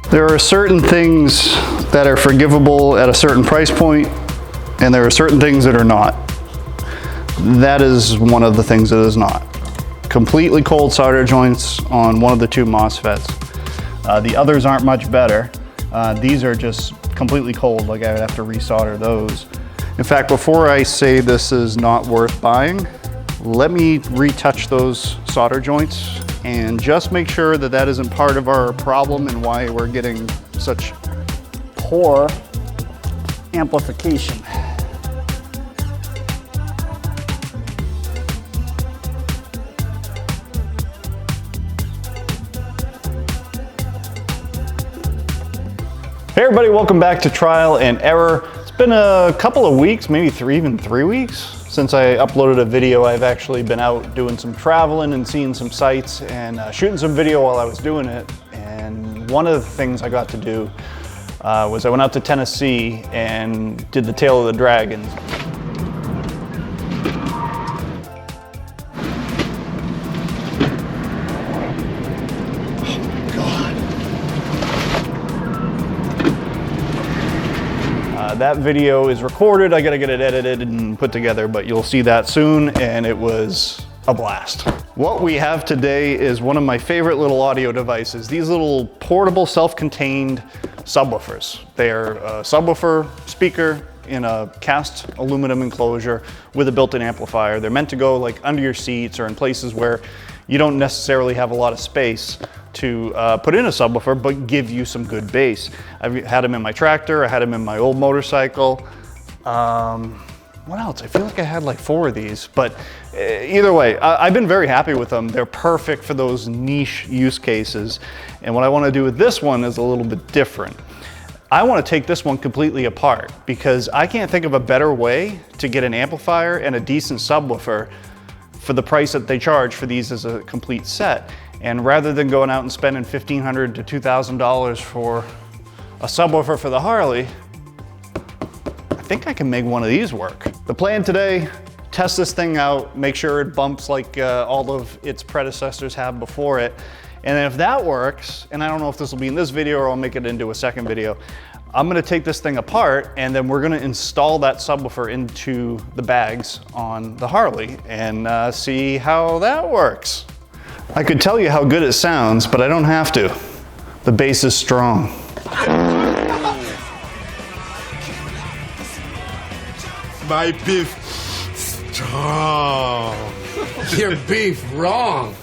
There are certain things that are forgivable at a certain price point, and there are certain things that are not. That is one of the things that is not. Completely cold solder joints on one of the two MOSFETs. The others aren't much better. These are just completely cold, like I would have to resolder those. In fact, before I say this is not worth buying, let me retouch those solder joints and just make sure that that isn't part of our problem and why we're getting such poor amplification. Hey everybody, welcome back to Trial and Error. It's been a couple of weeks, maybe even three weeks, since I uploaded a video. I've actually been out doing some traveling and seeing some sights and shooting some video while I was doing it. And one of the things I got to do was I went out to Tennessee and did the Tail of the Dragon. That video is recorded. I gotta get it edited and put together, but you'll see that soon, and it was a blast. What we have today is one of my favorite little audio devices. These little portable, self-contained subwoofers. They're a subwoofer speaker in a cast aluminum enclosure with a built-in amplifier. They're meant to go like under your seats or in places where you don't necessarily have a lot of space to put in a subwoofer, but give you some good bass. I've had them in my tractor, I had them in my old motorcycle. What else? I feel like I had like 4 of these, but either way, I've been very happy with them. They're perfect for those niche use cases. And what I want to do with this one is a little bit different. I want to take this one completely apart because I can't think of a better way to get an amplifier and a decent subwoofer for the price that they charge for these as a complete set. And rather than going out and spending $1,500 to $2,000 for a subwoofer for the Harley, I think I can make one of these work. The plan today, test this thing out, make sure it bumps like all of its predecessors have before it. And then if that works, and I don't know if this will be in this video or I'll make it into a second video, I'm gonna take this thing apart and then we're gonna install that subwoofer into the bags on the Harley and see how that works. I could tell you how good it sounds, but I don't have to. The bass is strong. My beef strong. Your beef wrong.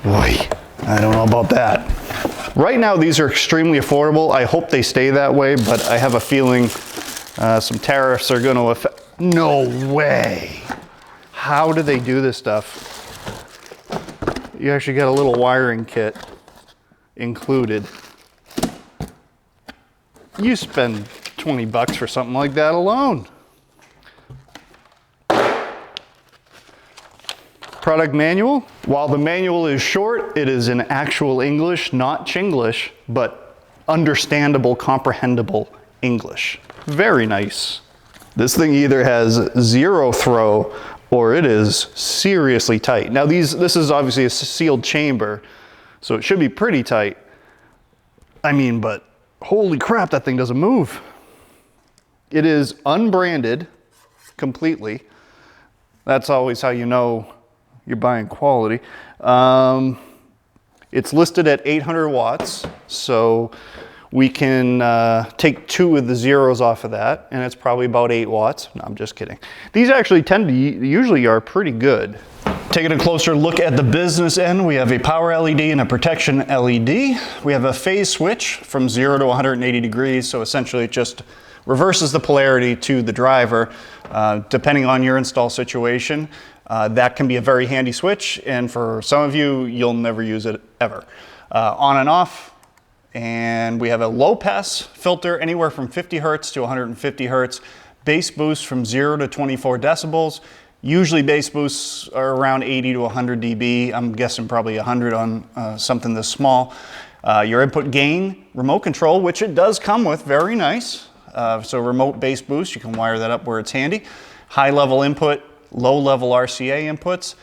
Boy, I don't know about that. Right now, these are extremely affordable. I hope they stay that way, but I have a feeling some tariffs are gonna affect. No way. How do they do this stuff? You actually got a little wiring kit included. You spend 20 bucks for something like that alone. Product manual. While the manual is short, it is in actual English, not Chinglish, but understandable, comprehensible English. Very nice. This thing either has 0 throw or it is seriously tight. Now this is obviously a sealed chamber, so it should be pretty tight. I mean, but holy crap, that thing doesn't move. It is unbranded completely. That's always how you know you're buying quality. It's listed at 800 watts, so we can take 2 of the zeros off of that, and it's probably about 8 watts. No, I'm just kidding. These actually usually are pretty good. Taking a closer look at the business end, we have a power LED and a protection LED. We have a phase switch from 0 to 180 degrees, so essentially it just reverses the polarity to the driver. Depending on your install situation, that can be a very handy switch, and for some of you, you'll never use it ever. On and off. And we have a low pass filter anywhere from 50 hertz to 150 hertz, bass boost from 0 to 24 decibels. Usually bass boosts are around 80 to 100 dB. I'm guessing probably 100 on something this small. Your input gain, remote control, which it does come with, very nice. So remote bass boost, you can wire that up where it's handy. High level input, low level RCA inputs.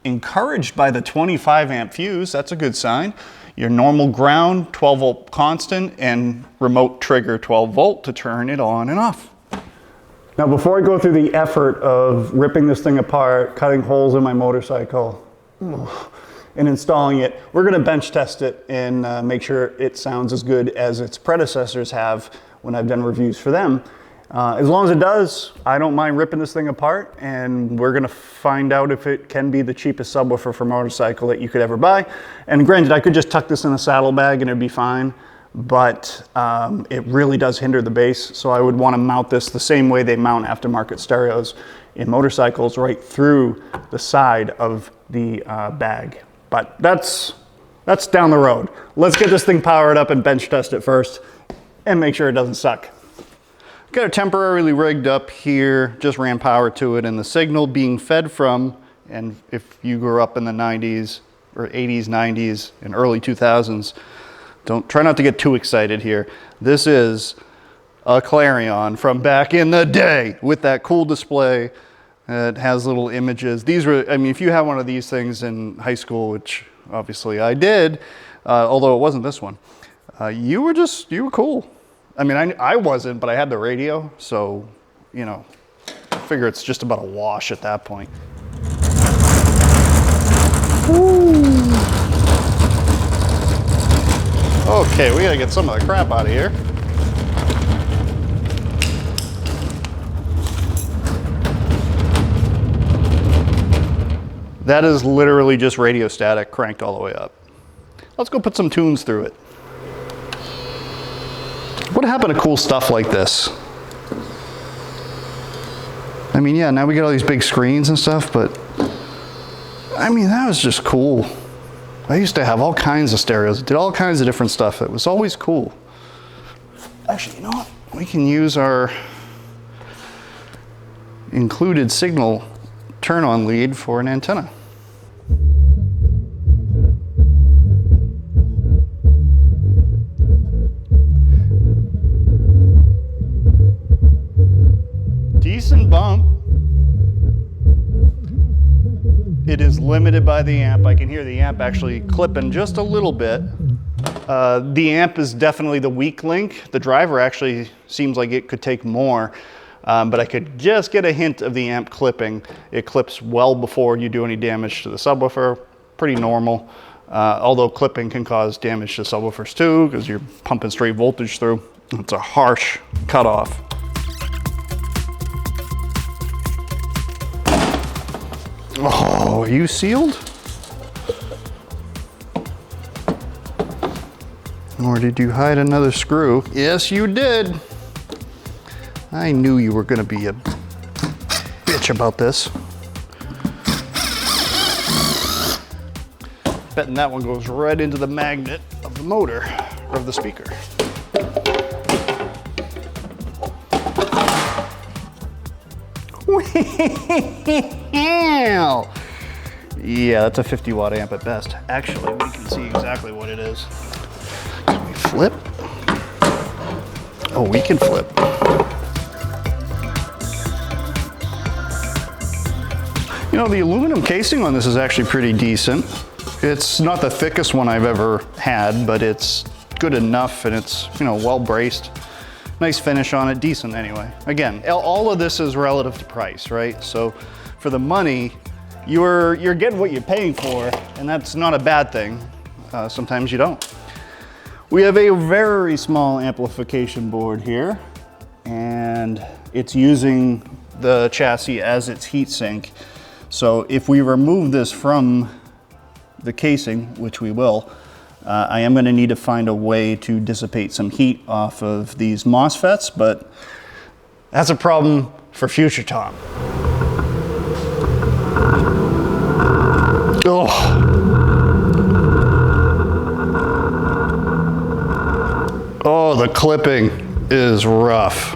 Encouraged by the 25 amp fuse, that's a good sign. your normal ground 12 volt constant and remote trigger 12 volt to turn it on and off. Now before I go through the effort of ripping this thing apart, cutting holes in my motorcycle, and installing it, we're going to bench test it and make sure it sounds as good as its predecessors have when I've done reviews for them. As long as it does, I don't mind ripping this thing apart, and we're going to find out if it can be the cheapest subwoofer for motorcycle that you could ever buy. And granted, I could just tuck this in a saddlebag and it'd be fine, but it really does hinder the bass, so I would want to mount this the same way they mount aftermarket stereos in motorcycles, right through the side of the bag. But that's down the road. Let's get this thing powered up and bench test it first and make sure it doesn't suck. Got it temporarily rigged up here, just ran power to it, and the signal being fed from, and if you grew up in the 90s or 80s, 90s, and early 2000s, try not to get too excited here. This is a Clarion from back in the day with that cool display. It has little images. These were, I mean, if you had one of these things in high school, which obviously I did, although it wasn't this one, you were cool. I mean, I wasn't, but I had the radio, so, you know, I figure it's just about a wash at that point. Woo. Okay, we gotta get some of the crap out of here. That is literally just radio static cranked all the way up. Let's go put some tunes through it. What happened to cool stuff like this? I mean, yeah, now we get all these big screens and stuff, but I mean, that was just cool. I used to have all kinds of stereos, did all kinds of different stuff. It was always cool. Actually, you know what? We can use our included signal turn-on lead for an antenna. Decent bump. It is limited by the amp. I can hear the amp actually clipping just a little bit. The amp is definitely the weak link. The driver actually seems like it could take more, but I could just get a hint of the amp clipping. It clips well before you do any damage to the subwoofer. Pretty normal, although clipping can cause damage to subwoofers too, because you're pumping straight voltage through. It's a harsh cutoff. Oh, are you sealed? Or did you hide another screw? Yes, you did. I knew you were going to be a bitch about this. Betting that one goes right into the magnet of the motor, or of the speaker. Yeah, that's a 50 watt amp at best. Actually, we can see exactly what it is. Can we flip? Oh, we can flip. You know, the aluminum casing on this is actually pretty decent. It's not the thickest one I've ever had, but it's good enough, and it's, you know, well braced. Nice finish on it, decent anyway. Again, all of this is relative to price, right? So for the money, you're getting what you're paying for, and that's not a bad thing. Sometimes you don't. We have a very small amplification board here, and it's using the chassis as its heatsink. So if we remove this from the casing, which we will, I am going to need to find a way to dissipate some heat off of these MOSFETs, but that's a problem for future Tom. Oh. Oh, the clipping is rough.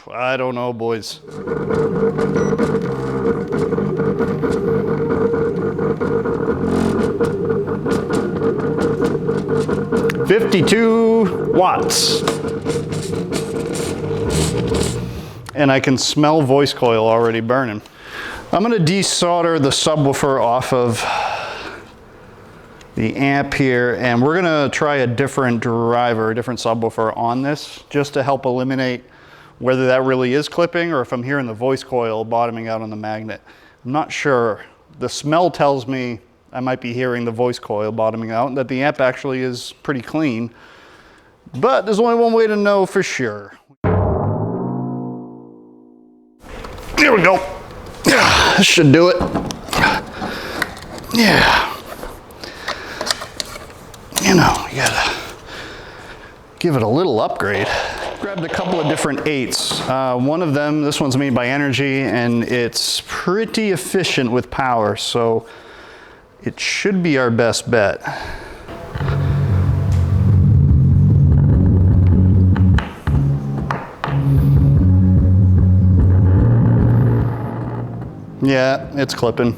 I don't know, boys. $52 watts. And I can smell voice coil already burning. I'm gonna desolder the subwoofer off of the amp here, and we're gonna try a different driver, a different subwoofer on this, just to help eliminate whether that really is clipping or if I'm hearing the voice coil bottoming out on the magnet. I'm not sure. The smell tells me I might be hearing the voice coil bottoming out and that the amp actually is pretty clean, but there's only one way to know for sure. Here we go. This should do it. Yeah. You know, you gotta give it a little upgrade. Grabbed a couple of different 8s. One of them, this one's made by Energy, and it's pretty efficient with power, so it should be our best bet. Yeah, it's clipping.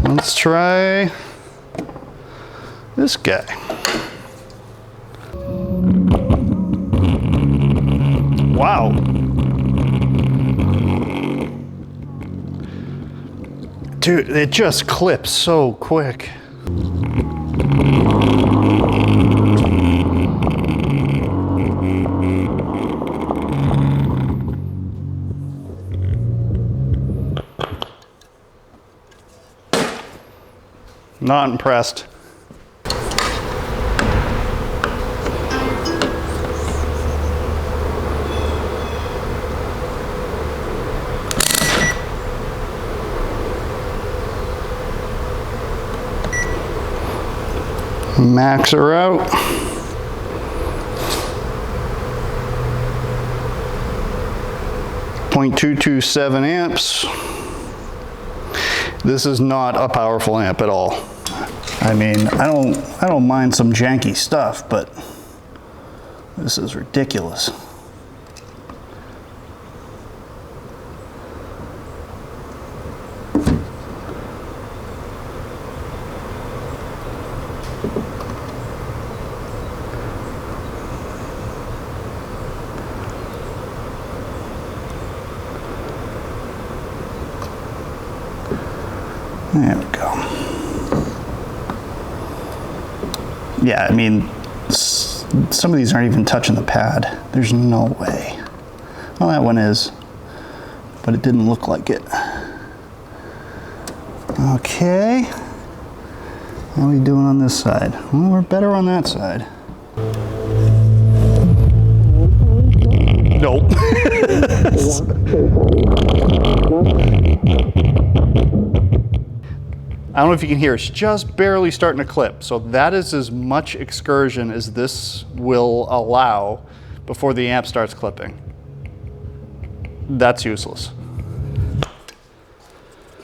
Let's try this guy. Wow. Dude, it just clips so quick. Not impressed. Max her out. .227 amps. This is not a powerful amp at all. I mean, I don't mind some janky stuff, but this is ridiculous. There we go. Yeah, I mean, some of these aren't even touching the pad. There's no way. Well, that one is, but it didn't look like it. Okay. How are we doing on this side? Well, we're better on that side. Nope. I don't know if you can hear, it's just barely starting to clip. So that is as much excursion as this will allow before the amp starts clipping. That's useless.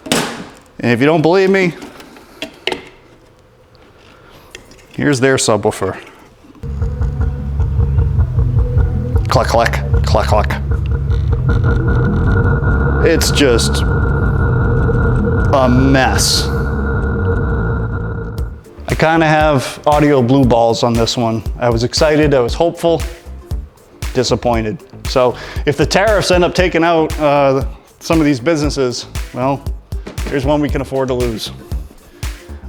And if you don't believe me, here's their subwoofer. Cluck, cluck, cluck, cluck. It's just a mess. I kind of have audio blue balls on this one. I was excited, I was hopeful, disappointed. So if the tariffs end up taking out some of these businesses, well, here's one we can afford to lose.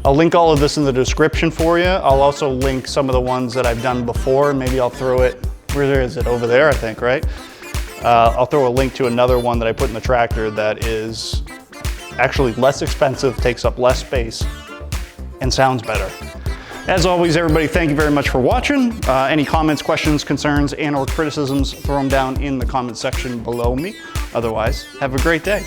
I'll link all of this in the description for you. I'll also link some of the ones that I've done before. Maybe I'll throw it, where is it? Over there, I think, right? I'll throw a link to another one that I put in the tractor that is actually less expensive, takes up less space, and sounds better. As always, everybody, thank you very much for watching. Any comments, questions, concerns, and/or criticisms, throw them down in the comment section below me. Otherwise, have a great day.